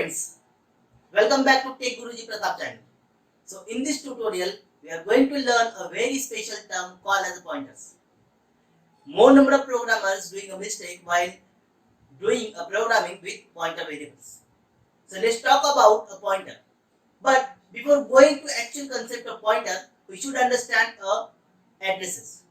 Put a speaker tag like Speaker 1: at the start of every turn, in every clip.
Speaker 1: friends, welcome back to Tech Guruji Pratap channel. So in this tutorial, we are going to learn a very special term called as pointers. More number of programmers doing a mistake while doing a programming with pointer variables. So let's talk about a pointer. But before going to actual concept of pointer, we should understand addresses.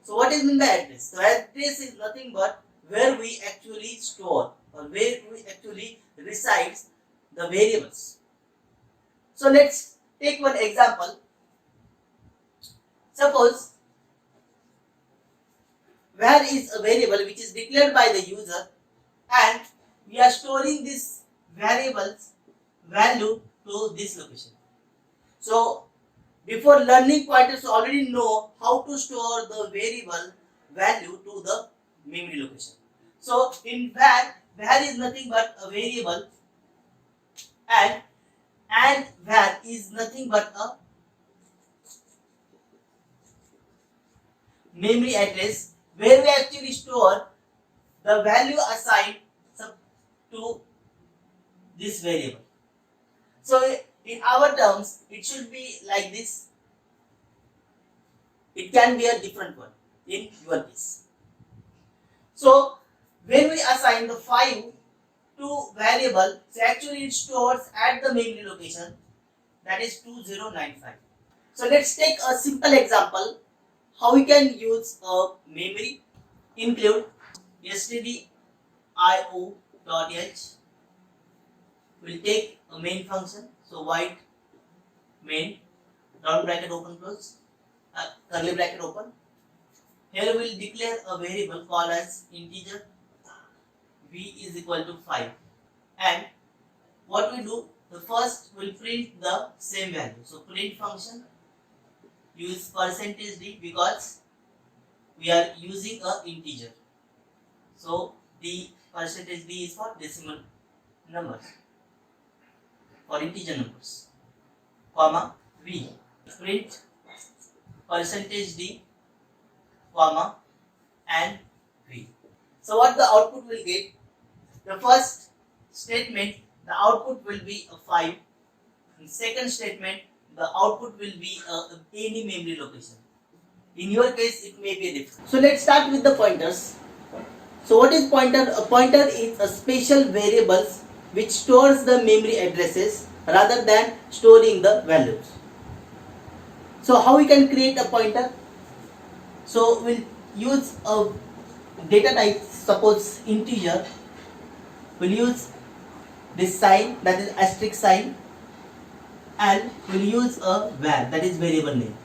Speaker 1: So what is meant by address? So address is nothing but where we actually store or where we actually resides the variables. So let's take one example. Suppose where is a variable which is declared by the user and we are storing this variable's value to this location. So before learning pointers, you already know how to store the variable value to the memory location. So in var is nothing but a variable and var is nothing but a memory address where we actually store the value assigned to this variable. So in our terms, it should be like this. It can be a different one in your case. So when we assign the 5 to variable, so actually it stores at the memory location, that is 2095. So let's take a simple example how we can use a memory. Include stdio.h. We'll take a main function, so void main, round bracket open close, curly bracket open. Here we'll declare a variable called as integer v is equal to 5, and what we do, the first will print the same value. So print function, use %d because we are using a integer. So the %d is for decimal numbers, for integer numbers, comma v, print %d comma and v. So what the output will get, the first statement the output will be a 5, in second statement the output will be any memory location. In your case it may be different. So let's start with the pointers. So what is pointer? A pointer is a special variable which stores the memory addresses rather than storing the values. So how we can create a pointer? So we'll use a data type, suppose integer. We'll use this sign, that is asterisk sign, and we'll use a var, that is variable name.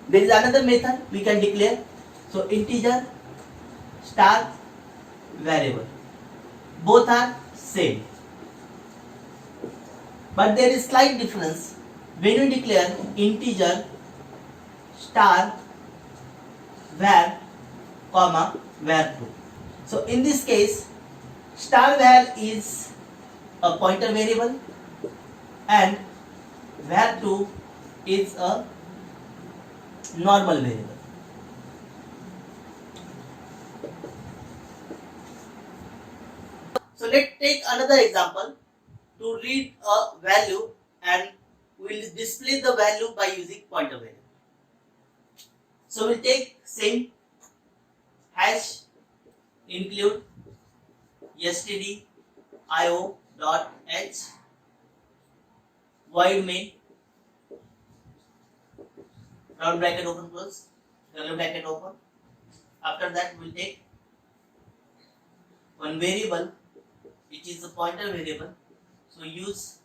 Speaker 1: There is another method we can declare. So integer star variable, both are same, but there is slight difference when you declare integer star var comma var2. So in this case, star var is a pointer variable and var2 is a normal variable. So let's take another example to read a value and we will display the value by using pointer variable. So we'll take same hash include stdio.h void main, round bracket open close, curly bracket open. After that we'll take one variable which is a pointer variable, so use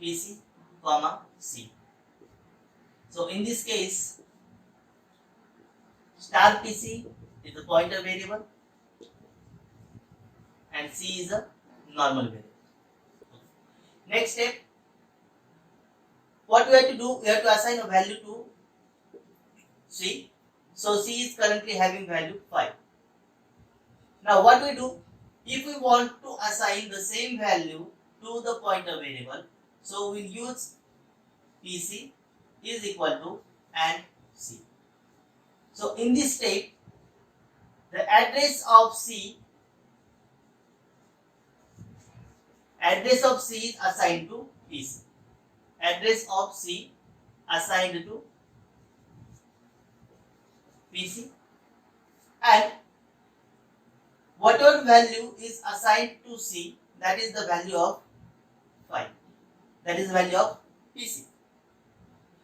Speaker 1: pc comma c. So in this case, star pc is a pointer variable and c is a normal variable. Next step, what we have to do, we have to assign a value to c. So c is currently having value 5. Now what we do, if we want to assign the same value to the pointer variable, so we'll use pc is equal to and c. So in this step, the address of c Address of C is assigned to PC. Address of C assigned to PC, and whatever value is assigned to C, that is the value of 5. That is the value of PC.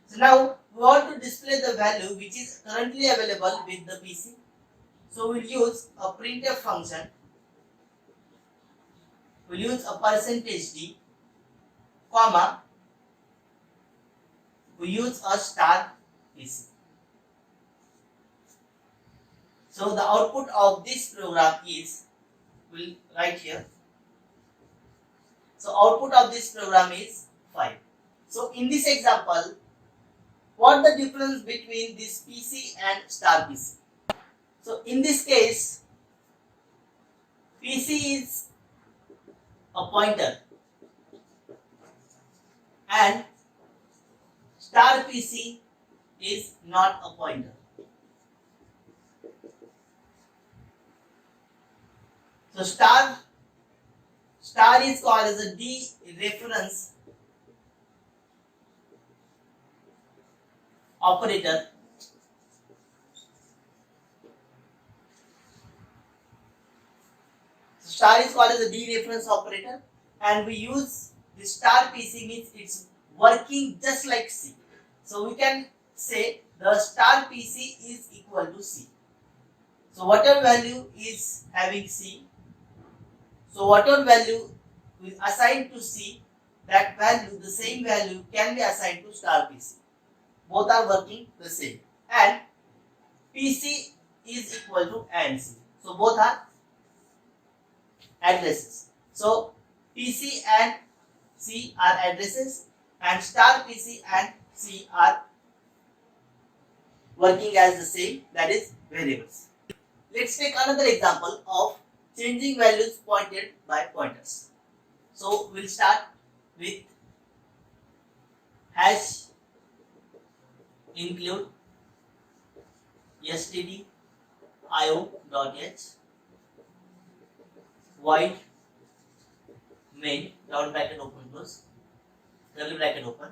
Speaker 1: So now we want to display the value which is currently available with the PC. So we'll use a printf function. We'll use a %d, comma, we use a star PC. So the output of this program is, we'll write here. So output of this program is 5. So in this example, what the difference between this PC and star PC? So in this case, PC is a pointer and star PC is not a pointer. So star is called as a dereference operator. So star is called as a dereference operator, and we use the star PC means it's working just like C. So we can say the star PC is equal to C. So whatever value is having C, so whatever value is assigned to C, that value, the same value can be assigned to star PC. Both are working the same, and PC is equal to AND C. So both are addresses. So PC and C are addresses, and star PC and C are working as the same, that is variables. Let's take another example of changing values pointed by pointers. So we'll start with hash include std io.h void main round bracket open close curly bracket open.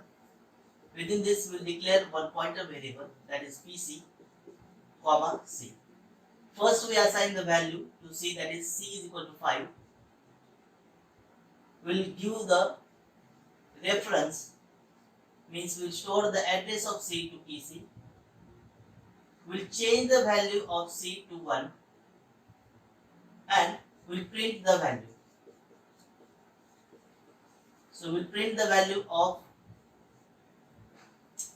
Speaker 1: Within this we'll declare one pointer variable, that is PC, comma C. First we assign the value to C, that is C is equal to 5. We'll give the reference, means we'll store the address of C to PC. We'll change the value of C to 1 and we'll print the value. So we'll print the value of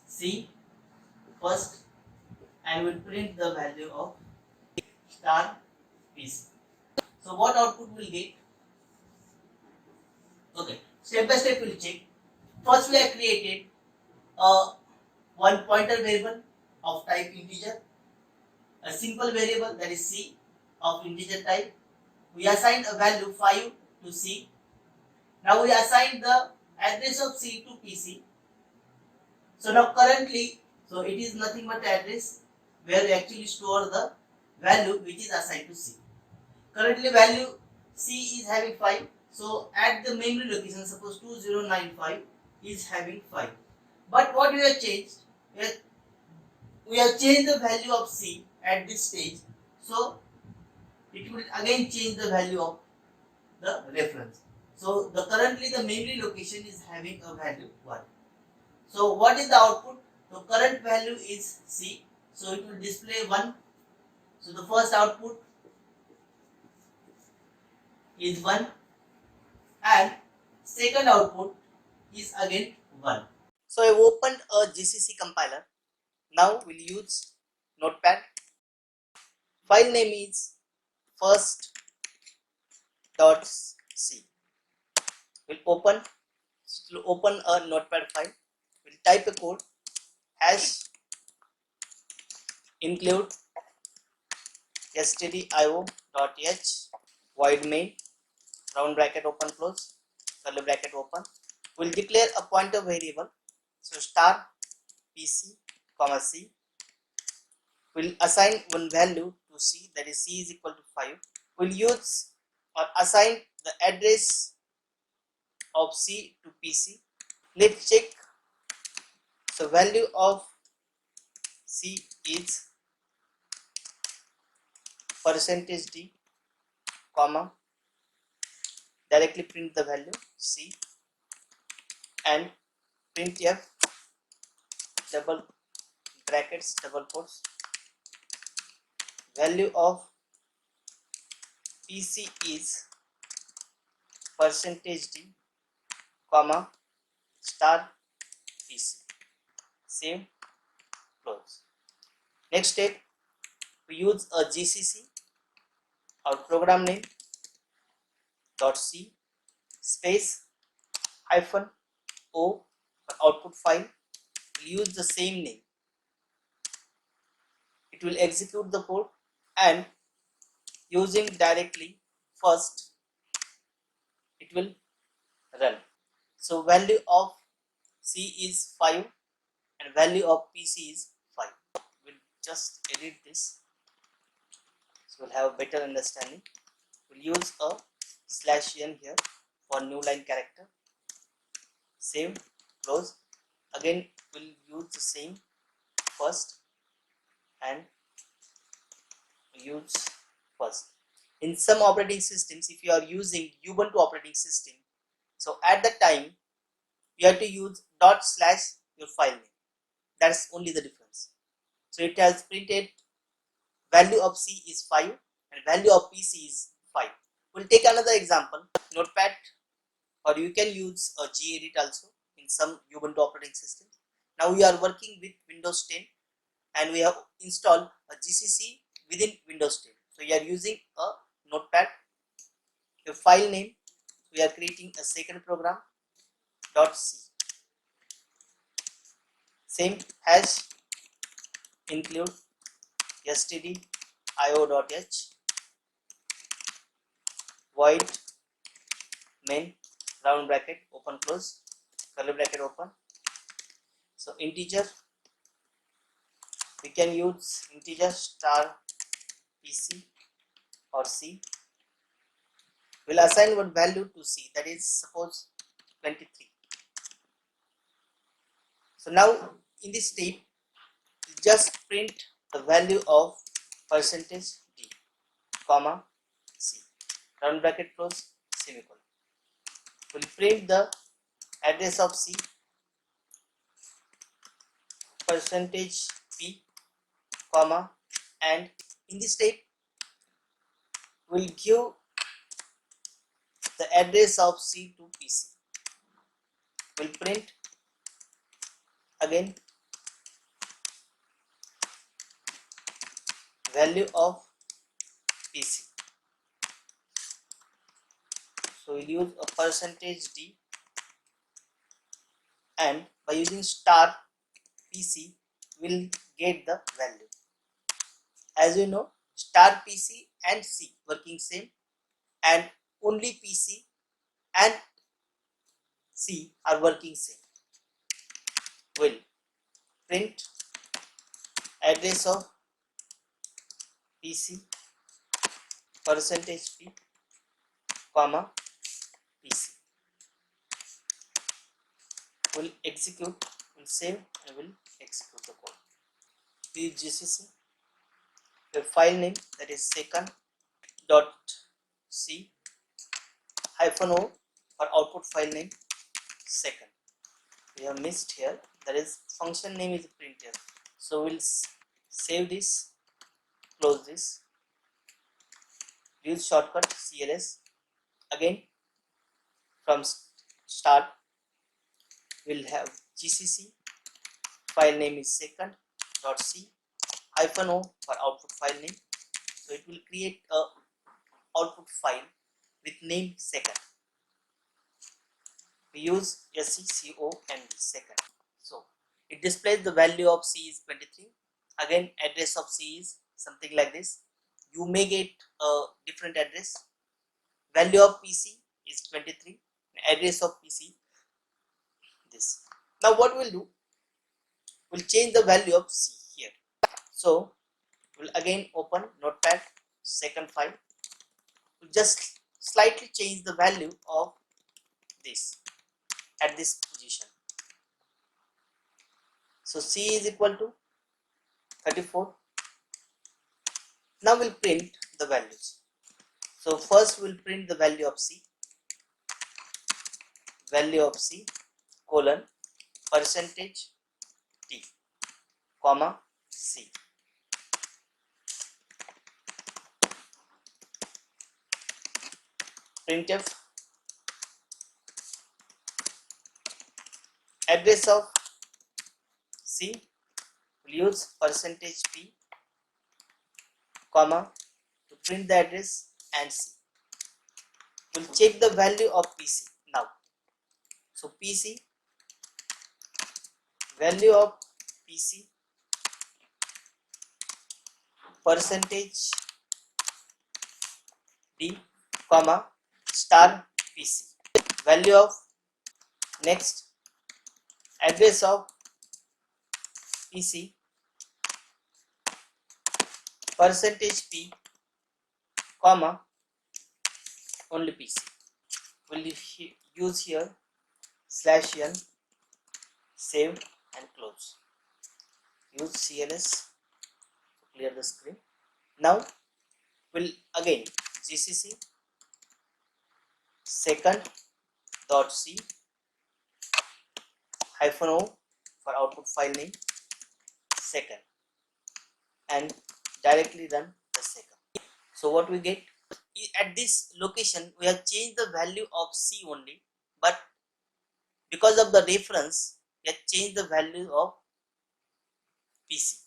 Speaker 1: C first and we'll print the value of star PC. So what output we'll get? Okay, step by step we'll check. First we have created a one pointer variable of type integer, a simple variable, that is C, of integer type. We assigned a value 5 to C. Now we assigned the address of C to PC. So now currently, so it is nothing but address where we actually store the value which is assigned to C. Currently value C is having 5. So at the memory location, suppose 2095 is having 5. But what we have changed? We have changed the value of C at this stage. So it will again change the value of the reference. So currently the memory location is having a value 1. So what is the output? The current value is C. So it will display 1. So the first output is 1 and second output is again 1. So I have opened a GCC compiler. Now we'll use Notepad. File name is first.c. We'll open a Notepad file. We'll type a code hash include stdio.h void main round bracket open close curly bracket open. We'll declare a pointer variable, so star PC comma C. We'll assign one value to C, that is C is equal to 5. We'll use or assign the address of C to PC. Let's check. So value of C is %d, comma, directly print the value C and printf double brackets double quotes value of PC is %d, comma, star PC. Save, close. Next step, we use a GCC or program name .c space hyphen o for output file. We'll use the same name. It will execute the code and using directly first it will run. So value of C is 5 and value of PC is 5. We'll just edit this so we'll have a better understanding. We'll use a /n here for new line character. Save, close. Again we'll use the same first and use first. In some operating systems, if you are using Ubuntu operating system, so at that time you have to use / your file name. That's only the difference. So it has printed value of C is 5 and value of PC is 5. We'll take another example, Notepad, or you can use a gedit also in some Ubuntu operating systems. Now we are working with Windows 10 and we have installed a GCC within Windows 10. So we are using a Notepad. The file name, we are creating a second program .c. Same hash include stdio.h void main round bracket open close curly bracket open. So integer, we can use integer star PC or C. We'll assign one value to C, that is suppose 23. So now in this step just print the value of %d, comma, C, round bracket close, semicolon. We'll print the address of C, %p, comma, and in this step we'll give the address of C to PC. We'll print again value of PC. So we'll use a %d and by using star PC we'll get the value. As you know, star PC and C working same and only PC and C are working same. Will print address of PC %p, comma, PC. Will execute, will save and will execute the code. We use GCC, the file name that is second dot C hyphen O for output file name second. We have missed here, that is function name is printf. So we'll save this, close this, use shortcut CLS. Again from start we'll have GCC, file name is second dot C hyphen O for output file name. So it will create a output file with name second. We use SECOND second. So it displays the value of C is 23. Again address of C is something like this. You may get a different address. Value of PC is 23. Address of PC this. Now what we'll do, we'll change the value of C here. So we'll again open Notepad second file. We'll just slightly change the value of this at this position. So C is equal to 34. Now we'll print the values. So first we'll print the value of C, colon percentage T, comma C. Printf address of C, we'll use percentage P, comma to print the address and C. We'll check the value of PC now. So PC, value of PC, percentage D, comma star PC. Value of next address of PC, percentage P, comma only PC. We'll use here /n, save and close. Use CLS to clear the screen. Now we'll again GCC second.c -o for output file name second and directly run the second. So what we get, at this location we have changed the value of C only, but because of the reference we have changed the value of PC.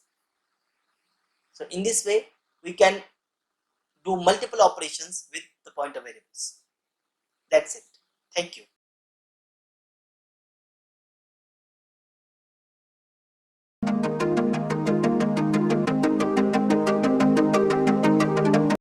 Speaker 1: So in this way we can do multiple operations with the pointer variables. That's it. Thank you.